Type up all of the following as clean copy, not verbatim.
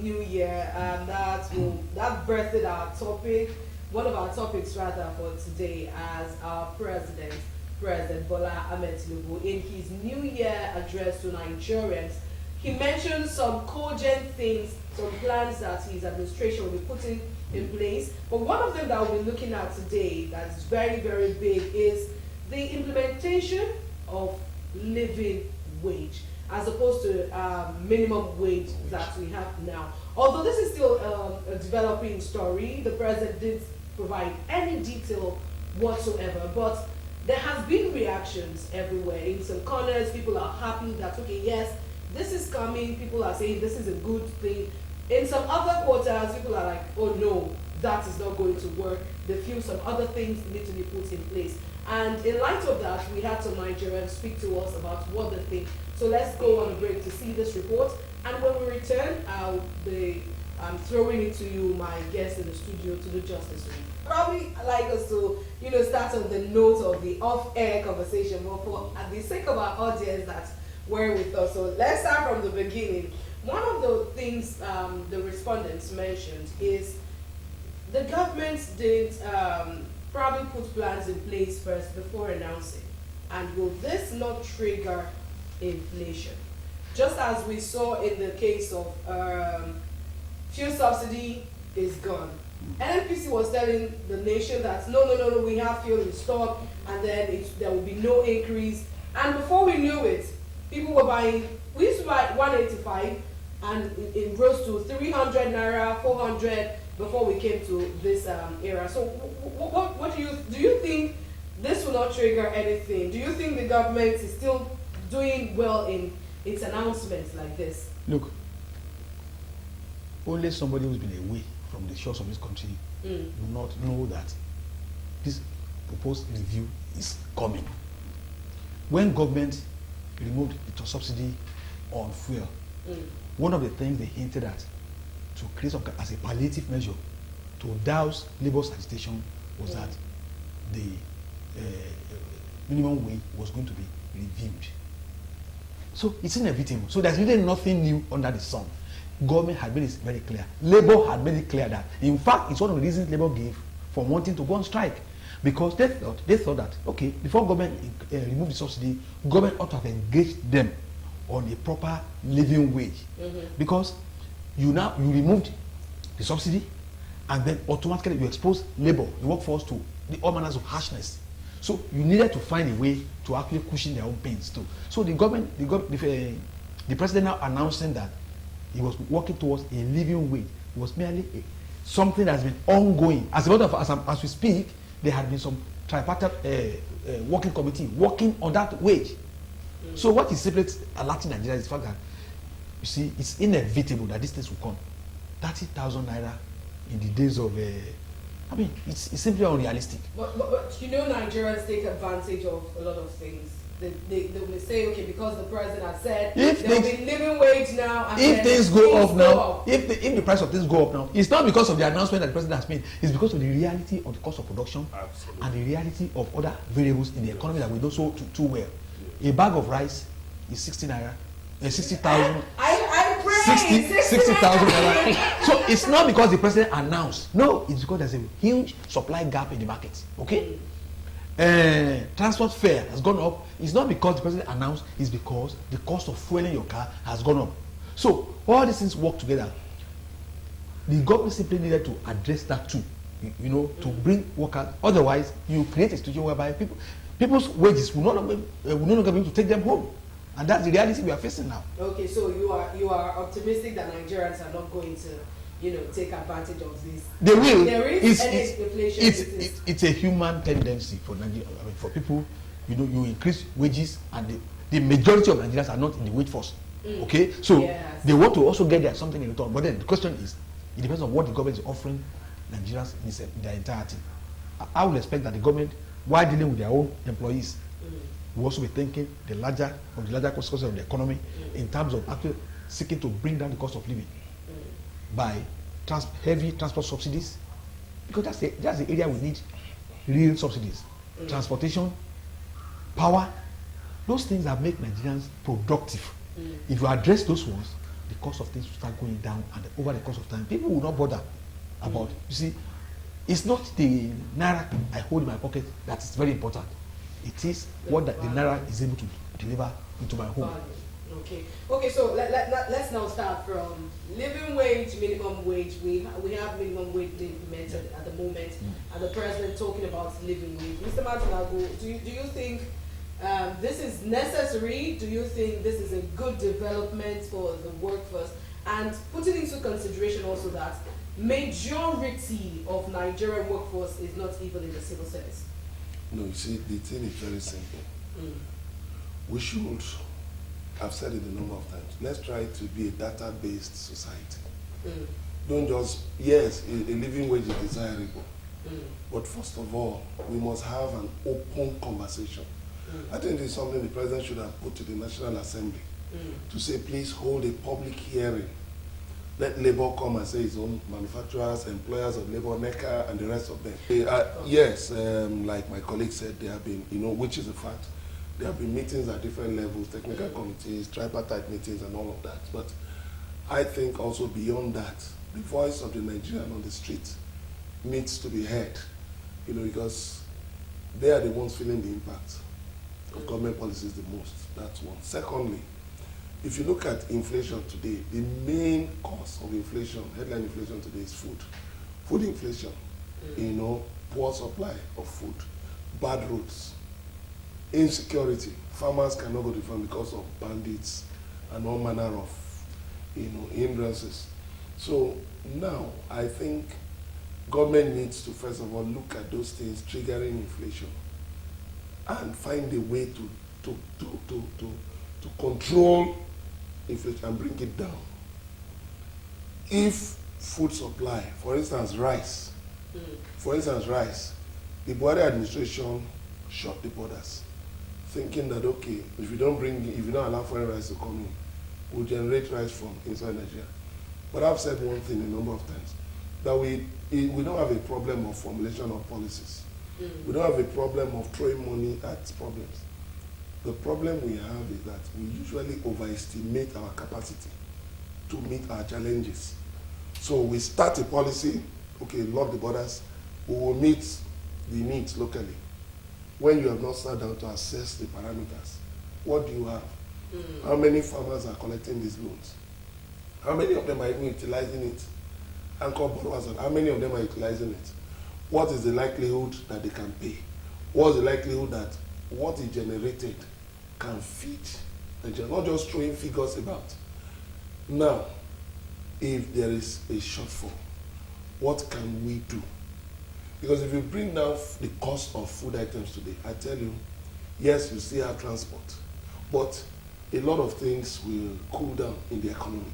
New Year, and that birthed our topic, one of our topics rather for today, as our President Bola Ahmed Tinubu, in his New Year address to Nigerians, he mentioned some cogent things, some plans that his administration will be putting in place. But one of them that we'll be looking at today that's very, very big is the implementation of living wage, as opposed to minimum wage that we have now. Although this is still a developing story, the president didn't provide any detail whatsoever, but there has been reactions everywhere. In some corners, people are happy that, okay, yes, this is coming. People are saying this is a good thing. In some other quarters, people are like, oh no, that is not going to work. They feel some other things need to be put in place. And in light of that, we had some Nigerians speak to us about what they think. So let's go on a break to see this report. And when we return, I'll be throwing it to you, my guests in the studio, to do justice to me. Probably like us to, start on the note of the off-air conversation, but for the sake of our audience that were with us. So let's start from the beginning. One of the things the respondents mentioned is the government did probably put plans in place first before announcing. And will this not trigger inflation? Just as we saw in the case of fuel subsidy is gone. NNPC was telling the nation that no, we have fuel in stock, and then there will be no increase. And before we knew it, people were buying. We used to buy 185, and it rose to 300 naira, 400 before we came to this era. So, what do you think this will not trigger anything? Do you think the government is still doing well in its announcements like this? Look, only somebody who's been away from the shores of this country will not know that this proposed review is coming. When government removed the subsidy on fuel, one of the things they hinted at to create some as a palliative measure to douse labor's agitation was that the minimum wage was going to be reviewed. So it's inevitable. So there's really nothing new under the sun. Government had made it very clear. Labor had made it clear that, in fact, it's one of the reasons Labor gave for wanting to go on strike, because they thought that, okay, before government removed the subsidy, government ought to have engaged them on a proper living wage, because you removed the subsidy, and then automatically you expose labor, the workforce, to all manners of harshness. So you needed to find a way to actually cushion their own pains too. So the president now announcing that he was working towards a living wage. It was merely something that's been ongoing. As a matter of as we speak, there had been some tripartite working committee working on that wage. So what is simply alerting Nigeria is the fact that, you see, it's inevitable that these things will come. 30,000 naira in the days of it's simply unrealistic. But Nigerians take advantage of a lot of things. They will say, okay, because the president has said there will be living wage now. And if things go up now, if the price of things go up now, it's not because of the announcement that the president has made. It's because of the reality of the cost of production. Absolutely. And the reality of other variables in the economy that we know so too well. A bag of rice is 60 naira, 60,000. I pray 60,000 naira. So it's not because the president announced. No, it's because there's a huge supply gap in the market. Okay. Transport fare has gone up. It's not because the president announced, it's because the cost of fueling your car has gone up. So all these things work together. The government simply needed to address that too, to bring workers. Otherwise, you create a situation whereby people's wages will no longer be able to take them home, and that's the reality we are facing now. Okay, so you are optimistic that Nigerians are not going to take advantage of this. They will. There is inflation. It's a human tendency for Nigeria. For people, you increase wages, and the majority of Nigerians are not in the wage force. Okay, so they want to also get something in return. But then the question is, it depends on what the government is offering Nigerians in their entirety. I would expect that the government, while dealing with their own employees, will also be thinking the larger consequences of the economy in terms of actually seeking to bring down the cost of living by heavy transport subsidies, because that's the area we need real subsidies. Transportation, power, those things that make Nigerians productive. If you address those ones, the cost of things will start going down, and over the course of time, people will not bother about. You see, it's not the naira I hold in my pocket that is very important. It is what the naira is able to deliver into my home. Okay. Okay. So let's now start from living wage, minimum wage. We have minimum wage being implemented at the moment, and the president talking about living wage. Mr. Martinago, do you think this is necessary? Do you think this is a good development for the workforce? And putting into consideration also that majority of Nigerian workforce is not even in the civil service. No, you see, the thing is very simple. We should, I've said it a number of times, let's try to be a data-based society. Don't just, yes, a living wage is desirable, but first of all, we must have an open conversation. I think this is something the president should have put to the National Assembly to say, please hold a public hearing. Let labor come and say its own, manufacturers, employers of labor, NECA, and the rest of them. Yes, like my colleague said, there have been, which is a fact, there have been meetings at different levels, technical committees, tripartite meetings, and all of that. But I think also beyond that, the voice of the Nigerian on the street needs to be heard, because they are the ones feeling the impact of government policies the most. That's one. Secondly, if you look at inflation today, the main cause of inflation, headline inflation today, is food. Food inflation, poor supply of food, bad roads, insecurity. Farmers cannot go to farm because of bandits and all manner of, hindrances. So now I think government needs to first of all look at those things triggering inflation and find a way to control inflation and bring it down. If food supply, for instance, rice, the Buhari administration shut the borders, thinking that, okay, if you don't allow foreign rice to come in, we'll generate rice from inside Nigeria. But I've said one thing a number of times, that we don't have a problem of formulation of policies. We don't have a problem of throwing money at problems. The problem we have is that we usually overestimate our capacity to meet our challenges. So we start a policy, okay, lock the borders, we will meet the needs locally. When you have not sat down to assess the parameters, what do you have? How many farmers are collecting these loans? How many of them are even utilizing it? Anchor borrowers, how many of them are utilizing it? What is the likelihood that they can pay? What's the likelihood that what is generated can feed Nigeria? Not just throwing figures about. Now, if there is a shortfall, what can we do? Because if you bring down the cost of food items today, I tell you, yes, you still have transport, but a lot of things will cool down in the economy.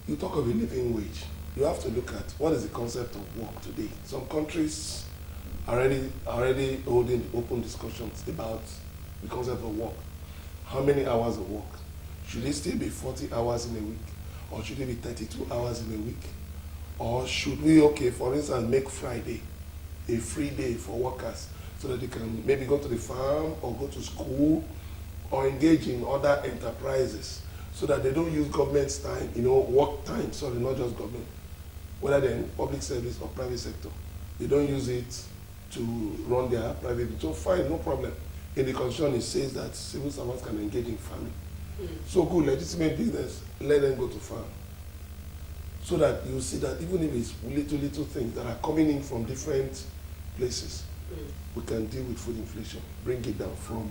You talk of a living wage. You have to look at what is the concept of work today. Some countries are already holding open discussions about the concept of work. How many hours of work? Should it still be 40 hours in a week? Or should it be 32 hours in a week? Or should we, for instance, make Friday a free day for workers so that they can maybe go to the farm or go to school or engage in other enterprises so that they don't use government's time, work time, not just government, whether they're in public service or private sector. They don't use it to run their private, so fine, no problem. In the constitution, it says that civil servants can engage in farming. So good, legitimate business, let them go to farm. So that you see that even if it's little things that are coming in from different places, we can deal with food inflation, bring it down from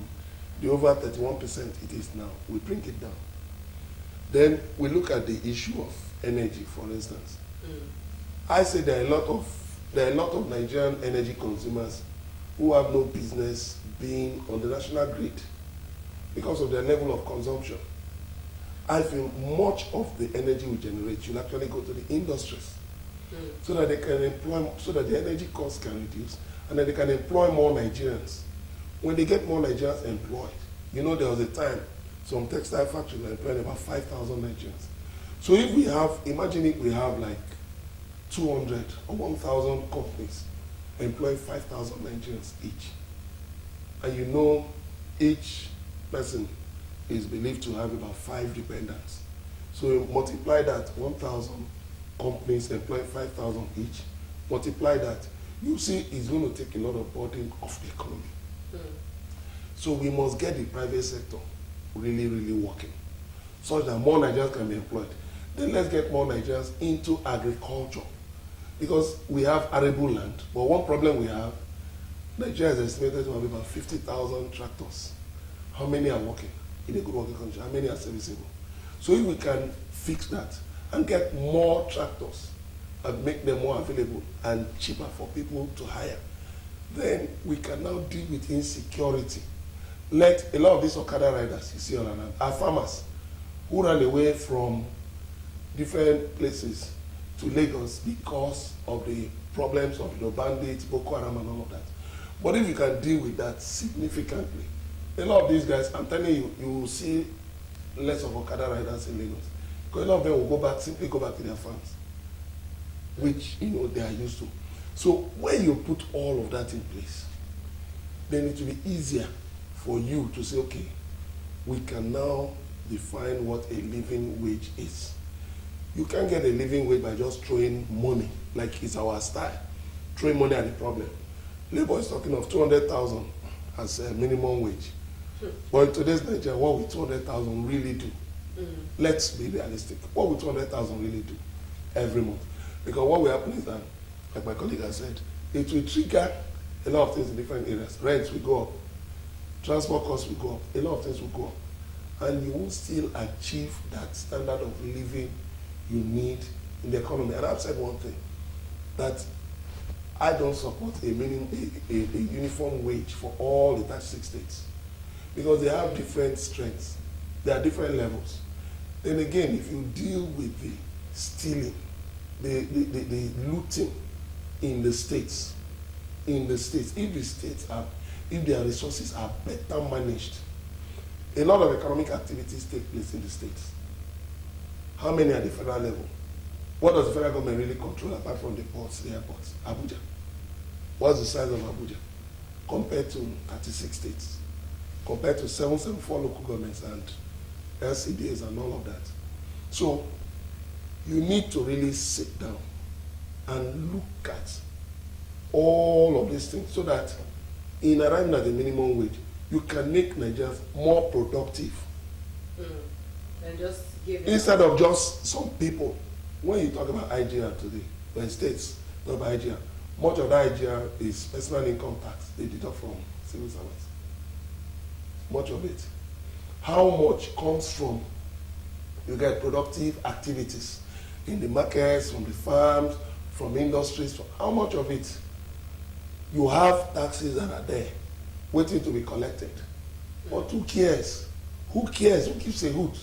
the over 31% it is now, we bring it down. Then we look at the issue of energy, for instance. I say there are a lot of Nigerian energy consumers who have no business being on the national grid because of their level of consumption. I feel much of the energy we generate should actually go to the industries so that they can employ, so that the energy costs can reduce, and then they can employ more Nigerians. When they get more Nigerians employed, there was a time some textile factories were employing about 5,000 Nigerians. So if we have, imagine if we have like 200 or 1,000 companies employing 5,000 Nigerians each, and each person is believed to have about 5 dependents. So you multiply that 1,000 companies employ 5,000 each. Multiply that, you see it's going to take a lot of burden off the economy. So we must get the private sector really, really working, so that more Nigerians can be employed. Then let's get more Nigerians into agriculture, because we have arable land. But one problem we have, Nigeria is estimated to have about 50,000 tractors. How many are working in a good working condition? How many are serviceable? So if we can fix that and get more tractors and make them more available and cheaper for people to hire, then we can now deal with insecurity. Let a lot of these Okada riders you see on land are farmers who ran away from different places to Lagos because of the problems of bandits, Boko Haram and all of that. But if you can deal with that significantly, a lot of these guys, I'm telling you, you will see less of Okada riders in Lagos. Because a lot of them will simply go back to their farms, which they are used to. So when you put all of that in place, then it will be easier for you to say, okay, we can now define what a living wage is. You can't get a living wage by just throwing money, like it's our style, throwing money at the problem. Labour is talking of 200,000 as a minimum wage. But in today's Nigeria, what will 200,000 really do? Let's be realistic. What will 200,000 really do every month? Because what will happen is that, like my colleague has said, it will trigger a lot of things in different areas. Rents will go up, transport costs will go up, a lot of things will go up. And you will still achieve that standard of living you need in the economy. And I've said one thing, that I don't support a uniform wage for all the 36 states, because they have different strengths, there are different levels. Then again, if you deal with the stealing, the looting in the states, if their resources are better managed, a lot of economic activities take place in the states. How many at the federal level? What does the federal government really control apart from the ports, the airports? Abuja. What's the size of Abuja compared to 36 states? Compared to 774 local governments and LCDs and all of that. So you need to really sit down and look at all of these things so that in arriving at the minimum wage, you can make Nigerians more productive. And just give instead of just some people. When you talk about IGR today, when states talk about IGR, much of that IGR is personal income tax they deduct from civil servants. Much of it. How much comes from, you get productive activities in the markets, from the farms, from industries, how much of it? You have taxes that are there, waiting to be collected. But who cares? Who cares? Who gives a hoot?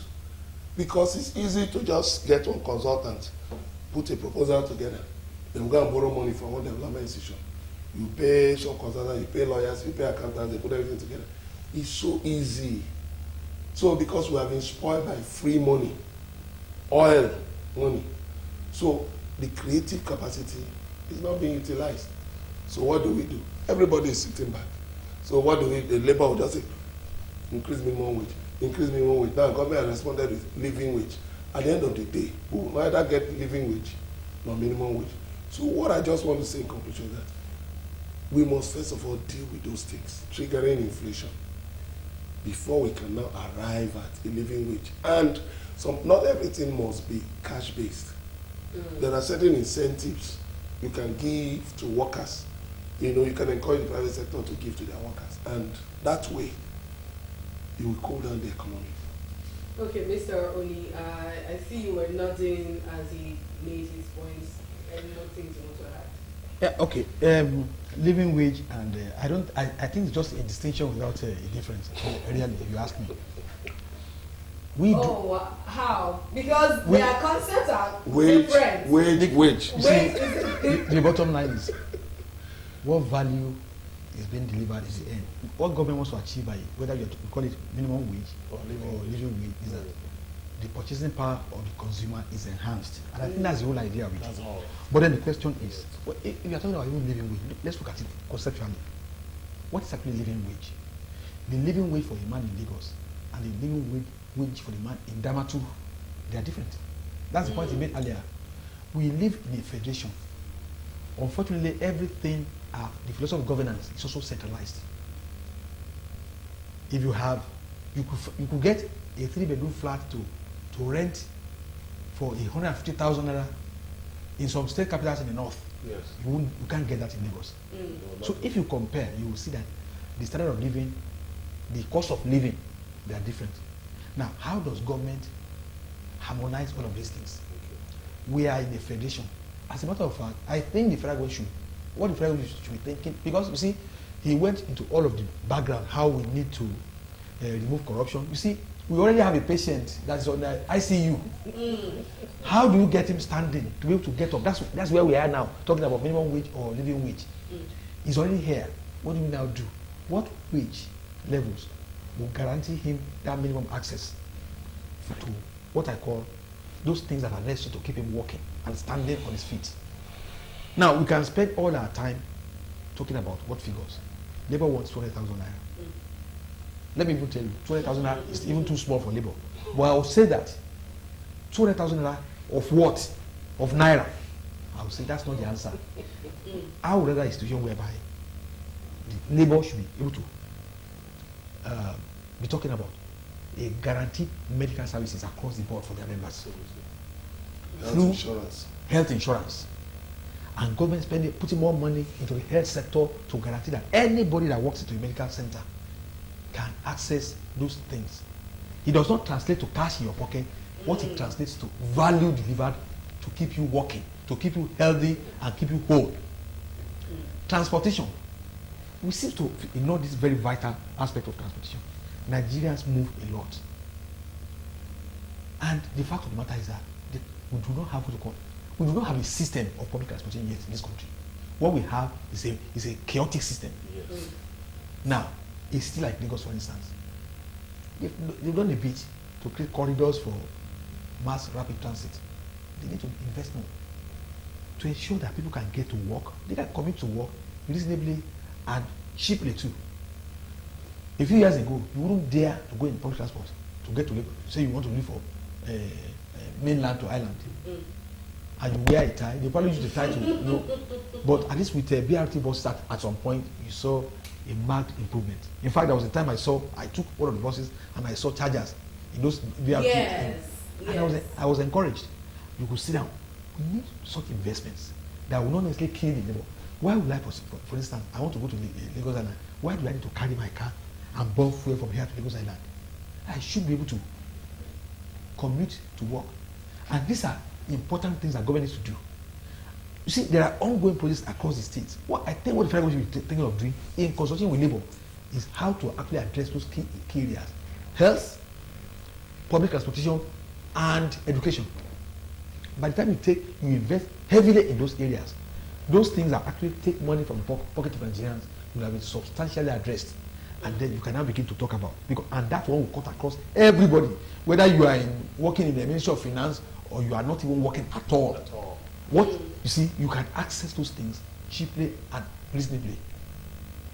Because it's easy to just get one consultant, put a proposal together, then go and borrow money from one development institution. You pay some consultants, you pay lawyers, you pay accountants, they put everything together. It's so easy. So because we have been spoiled by free money, oil money, so the creative capacity is not being utilized. So what do? Everybody is sitting back. So what do? The labor will just say, increase minimum wage. Increase minimum wage. Now government has responded with living wage. At the end of the day, we will either get living wage or minimum wage. So what I just want to say in conclusion is that we must first of all deal with those things, triggering inflation, before we can now arrive at a living wage. And not everything must be cash-based. There are certain incentives you can give to workers. You can encourage the private sector to give to their workers. And that way, you will cool down the economy. Okay, Mr. Oli, I see you were nodding as he made his points. Any more things you want to add? Yeah, okay. Living wage and I think it's just a distinction without a difference. Really, if you ask me. How? Because their concepts are different. Wage. The bottom line is, what value is being delivered is the end. What government wants to achieve by whether you call it minimum wage or living wage is that the purchasing power of the consumer is enhanced. And I think that's the whole idea of it. That's all. But then the question is, if you are talking about living wage, let's look at it conceptually. What is actually living wage? The living wage for a man in Lagos and the living wage for the man in Damaturu They are different. That's the point he made earlier. We live in a federation. Unfortunately, everything, the philosophy of governance is also centralized. If you have, you could get a 3-bedroom flat to rent for 150,000 naira in some state capitals in the north. Yes. You can't get that in Lagos. So if you compare, you will see that the standard of living, the cost of living, they are different. Now, how does government harmonize all of these things? We are in a federation. As a matter of fact, I think the federal government should be thinking, because you see, he went into all of the background, how we need to remove corruption. You see, we already have a patient that's on the ICU. How do you get him standing to be able to get up? That's where we are now, talking about minimum wage or living wage. He's already here. What do we now do? What wage levels will guarantee him that minimum access to what I call those things that are necessary to keep him walking and standing on his feet? Now, we can spend all our time talking about what figures. Labour wants 200,000 naira. Let me even tell you, 200,000 naira is even too small for Labour. But I will say that 200,000 naira of what? Of naira. I will say that's not the answer. I would rather a situation whereby the Labour should be able to be talking about a guaranteed medical services across the board for their members. Health insurance. And government putting more money into the health sector to guarantee that anybody that walks into a medical center can access those things. It does not translate to cash in your pocket. What it translates to value delivered to keep you walking, to keep you healthy and keep you whole. Transportation. We seem to ignore this very vital aspect of transportation. Nigerians move a lot. And the fact of the matter is that we do not have what to call, we do not have a system of public transportation yet in this country. What we have is a chaotic system. Yes. Now, it's still like Lagos, for instance. They've done a bit to create corridors for mass rapid transit. They need to invest more to ensure that people can get to work. They can commute to work reasonably and cheaply too. A few years ago, you wouldn't dare to go in public transport to get to Lagos. Say you want to leave from mainland to island. And you wear a tie. They probably use the tie to But at least with BRT buses at some point, you saw a marked improvement. In fact, there was a time I took one of the buses and I saw chargers in those BRT. Yes. And I was encouraged. You could sit down. We need such investments that will not necessarily kill the labor. Why would I, for instance, I want to go to Lagos Island. Why do I need to carry my car and burn fuel from here to Lagos Island? I should be able to commute to work. And these are important things that government needs to do. You see, there are ongoing projects across the states. What the federal government should be thinking of doing in consulting with labor is how to actually address those key areas: health, public transportation, and education. By the time you invest heavily in those areas, those things that actually take money from the pocket of Nigerians will have been substantially addressed. And then you can now begin to talk about, and that one will cut across everybody, whether you are working in the Ministry of Finance or you are not even working at all. What you see, you can access those things cheaply and reasonably.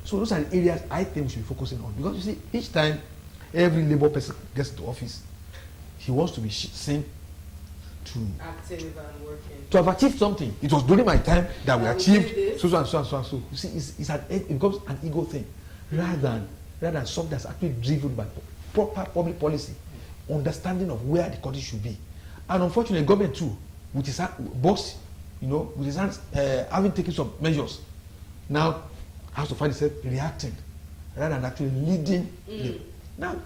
So those are the areas I think we should be focusing on, because you see, each time every labor person gets to office, he wants to be seen to active and working. To have achieved something. It was during my time that we achieved so and so and so and so. You see, it becomes an ego thing rather than something that's actually driven by proper public policy, understanding of where the country should be. And unfortunately, government too, with his boss, with his hands having taken some measures, now has to find itself reacting rather than actually leading. Now,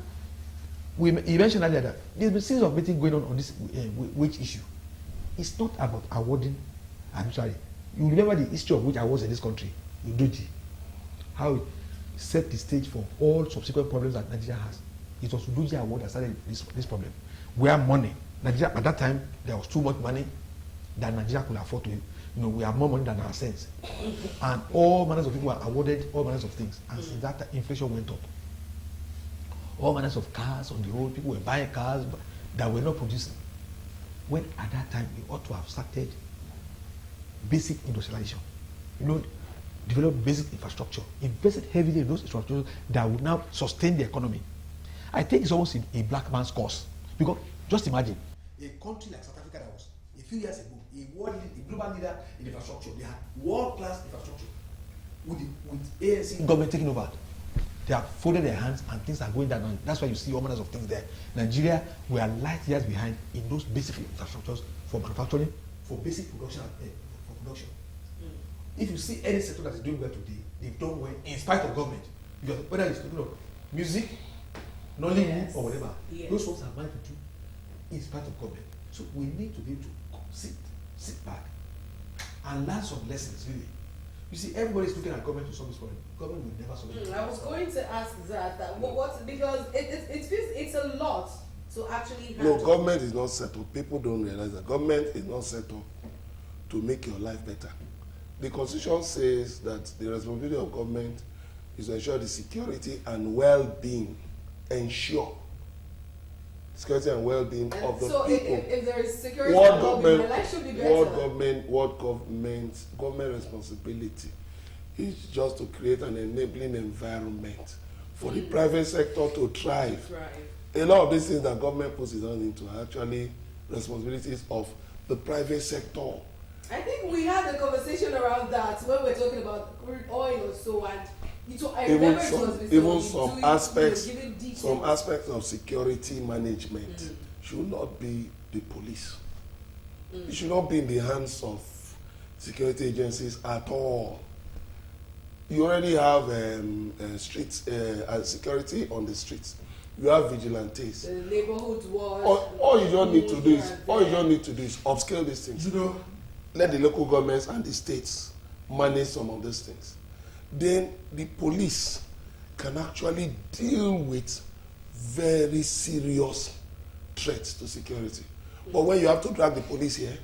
you mentioned earlier that there's been series of meetings going on this wage issue. It's not about awarding. I'm sorry. You remember the history of wage awards in this country, Udoji, how it set the stage for all subsequent problems that Nigeria has. It was Udoji award that started this problem. Where money, Nigeria at that time, there was too much money that Nigeria could afford to. We have more money than our sense, and all manners of people were awarded all manners of things. And since that time, inflation went up. All manners of cars on the road, people were buying cars that were not producing. When at that time we ought to have started basic industrialization, develop basic infrastructure, invested heavily in those infrastructures that would now sustain the economy. I think it's almost a black man's cause, because just imagine A country like South Africa that was a few years ago a global leader in infrastructure, they had world-class infrastructure. With ANC government taking over, they have folded their hands and things are going down. That's why you see all manners of things there. Nigeria, we are light years behind in those basic infrastructures for manufacturing, for basic production, for production. If you see any sector that is doing well today, they've done well in spite of government. Because whether it's talking of music, Nollywood, Yes. or whatever, Yes. those ones are managed to do in spite of government. So we need to be able to sit back and learn some lessons, really. You see, everybody is looking at government to solve this problem. Government will never solve it. I was going to ask that what because it feels it's a lot to actually handle. No, government is not set up. People don't realize that government is not set up to make your life better. The Constitution says that the responsibility of government is to ensure the security and well-being, ensure security and well-being And of the so people. if there is security, What and well-being, my life should be better. government responsibility is just to create an enabling environment for the private sector to thrive. Right. A lot of these things that government puts its hand into are actually responsibilities of the private sector. I think we had a conversation around that when we were talking about crude oil or so, and I remember it was Even some aspects giving details. some aspects of security management should not be the police. It should not be in the hands of security agencies at all. You already have streets security on the streets. You have vigilantes. The neighborhood watch. All you just need to do is here and all you there. just need to do is upscale these things. You know, Let the local governments and the states manage some of these things. Then the police can actually deal with very serious threats to security. But when you have to drag the police here,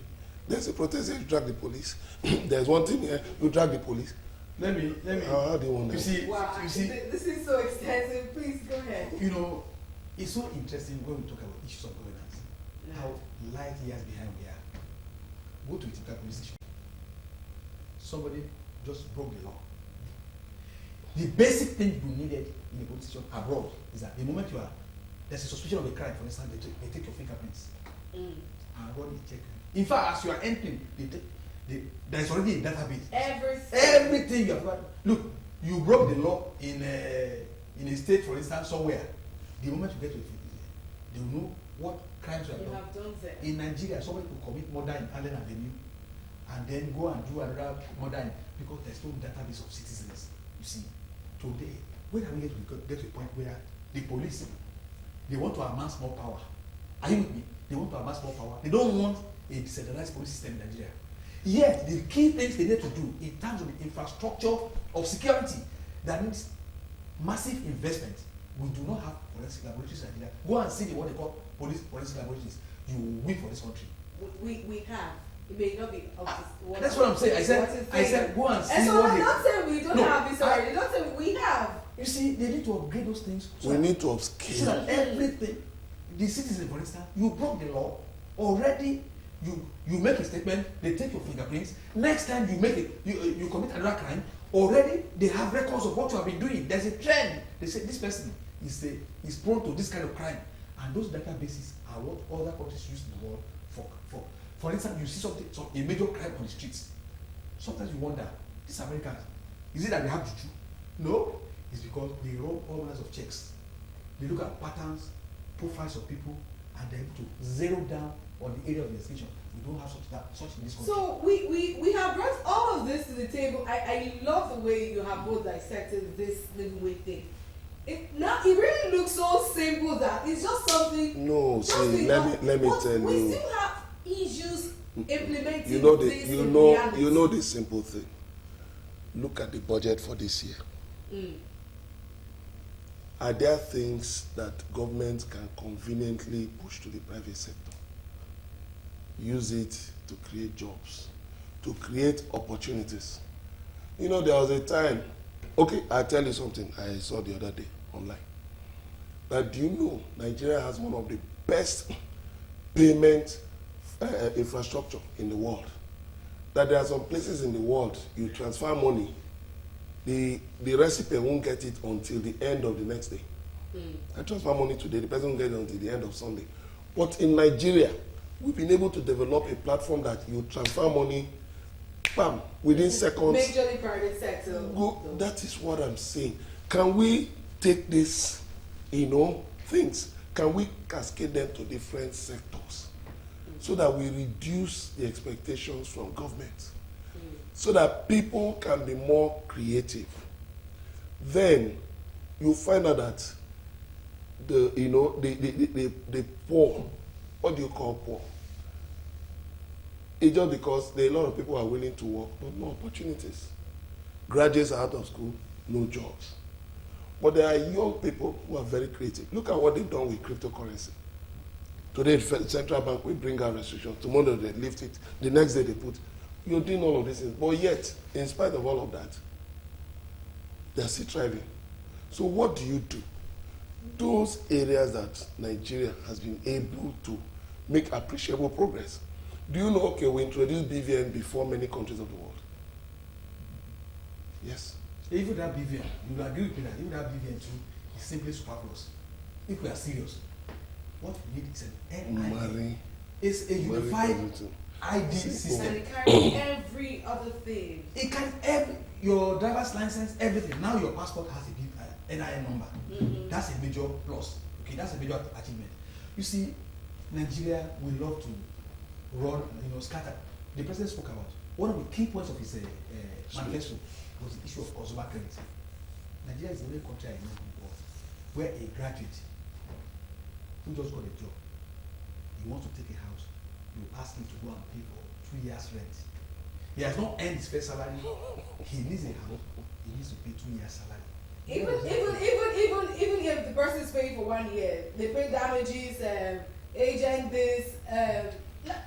there's a protest here, you drag the police. There's one thing here, you drag the police. let me. How do you want You that? see, Wow, you see, this is so extensive. Please go ahead. you know, it's so interesting when we talk about issues of governance. Yeah. How light years behind we are. Go to a typical police station. Somebody just broke the law. The basic thing you needed in a police station abroad is that the moment there's a suspicion of a crime, for instance, they take your fingerprints and run the check. In fact, as you are entering, there's already a database. Everything you have got. Look, you broke the law in a state, for instance, somewhere. The moment you get to it, they will know what crimes you have done. there. In Nigeria, somebody could commit murder in Allen Avenue and then go and do another murder because there's no database of citizens. You see, today, when are we going to get to a point where the police, they want to amass more power? Are you with me? They want to amass more power. They don't want a decentralized police system in Nigeria. Yet, the key things they need to do in terms of the infrastructure of security, that means massive investment. We do not have forensic laboratories in Nigeria. Go and see what they call police forensic laboratories. You will win for this country. We have. It may not be up to what. That's what I'm saying. I said go and see and so what I'm they. not saying we don't No, have this already. Don't say we have. You see, they need to upgrade those things. We need to so upscale. that everything, the citizen, for instance, you broke the law already. You make a statement. They take your fingerprints. Next time you make it, you commit another crime. Already they have records of what you have been doing. There's a trend. They say this person is prone to this kind of crime, and those databases are what other countries use in the world for. For instance, you see a major crime on the streets. Sometimes you wonder, these Americans, is it that they have juju? No, it's because they run all kinds of checks. They look at patterns, profiles of people, and they're able to zero down on the area of investigation. We don't have such in this country. So we have brought all of this to the table. I love the way you have both dissected this living wage thing. It really looks so simple that it's just something. No, see, let me tell you. We still have issues implementing You know this in reality. you know the simple thing. Look at the budget for this year. Are there things that government can conveniently push to the private sector? Use it to create jobs, to create opportunities. You know, there was a time, okay, I'll tell you something I saw the other day online. That do you know Nigeria has one of the best payment infrastructure in the world? That there are some places in the world you transfer money, the recipient won't get it until the end of the next day. I transfer money today, the person won't get it until the end of Sunday. But in Nigeria, we've been able to develop a platform that you transfer money, bam, within seconds. Majorly private sector. Go, that is what I'm saying. Can we take this, things, can we cascade them to different sectors so that we reduce the expectations from government, so that people can be more creative? Then you find out that the poor, what do you call poor? It's just because there are a lot of people who are willing to work, but no opportunities. Graduates are out of school, no jobs. But there are young people who are very creative. Look at what they've done with cryptocurrency. Today, the central bank will bring out restrictions. Tomorrow, they lift it. The next day, they put. You're doing all of these things. But yet, in spite of all of that, they're still thriving. So what do you do? Those areas that Nigeria has been able to make appreciable progress. Do you know, okay, we introduced BVN before many countries of the world? Yes. Even that BVN, you will agree with me that even that BVN too is simply superfluous. If we are serious, what we need is an NID. It's a unified ID system. And it carries every other thing. It can your driver's license, everything. Now your passport has a NIN number. Mm-hmm. That's a major plus. Okay, that's a major achievement. You see, Nigeria will love to run, scatter. The president spoke about one of the key points of his manifesto was the issue of consumer credit. Nigeria is the only country I know in the world where a graduate who just got a job, he wants to take a house, you ask him to go and pay for 2 years rent. He has not earned his first salary. He needs a house. He needs to pay 2 years salary. Even if the person is paying for 1 year, they pay damages, agent this.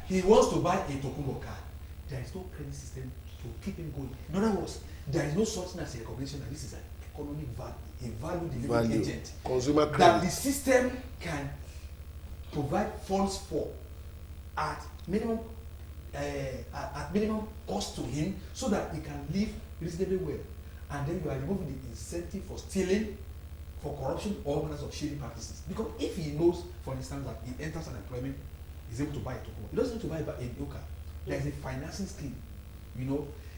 He wants to buy a Tokumbo car. There is no credit system to keep him going. In other words, there is no such thing as a recognition that this is an economic value, a value delivery agent. Consumer credit. That the system can provide funds for at minimum cost to him so that he can live reasonably well. And then you are removing the incentive for stealing, for corruption, or manners of shady practices. Because if he knows, for instance, that he enters unemployment, he's able to buy a Tokubo. He doesn't need to buy a new car. There is a financing scheme.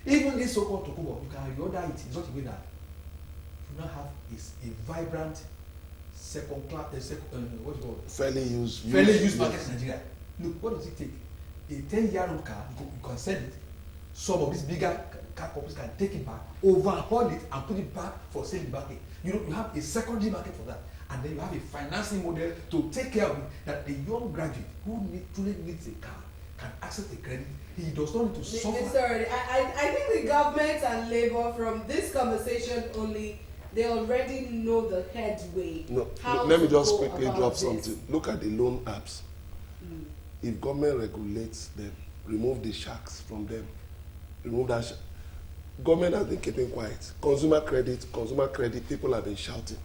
Even this so-called Tokubo, you can reorder it in such a way that you now have a vibrant second class, fairly used market in Nigeria. Look, what does it take? A 10-year-old car, you can sell it. Some of these bigger car companies can take it back, overhaul it, and put it back for sale in market. You have a secondary market for that, and then you have a financing model to take care of it. That the young graduate who truly needs a car can access the credit. He does not need to suffer. Sorry, I think the government and Labour, from this conversation only, they already know the headway. No, let me just quickly drop something. Look at the loan apps. If government regulates them, remove the sharks from them, remove that. Government has been keeping quiet. Consumer credit, people have been shouting.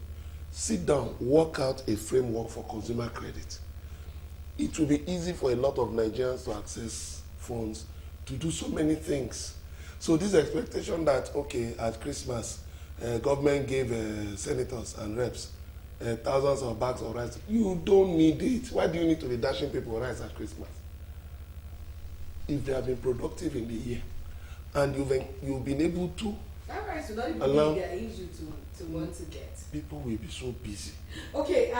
Sit down, work out a framework for consumer credit. It will be easy for a lot of Nigerians to access funds to do so many things. So this expectation that, okay, at Christmas, government gave senators and reps thousands of bags of rice. You don't need it. Why do you need to be dashing people rice at Christmas? If they have been productive in the year, and you've been able to that rice will not even be their issue to want to get. People will be so busy. Okay.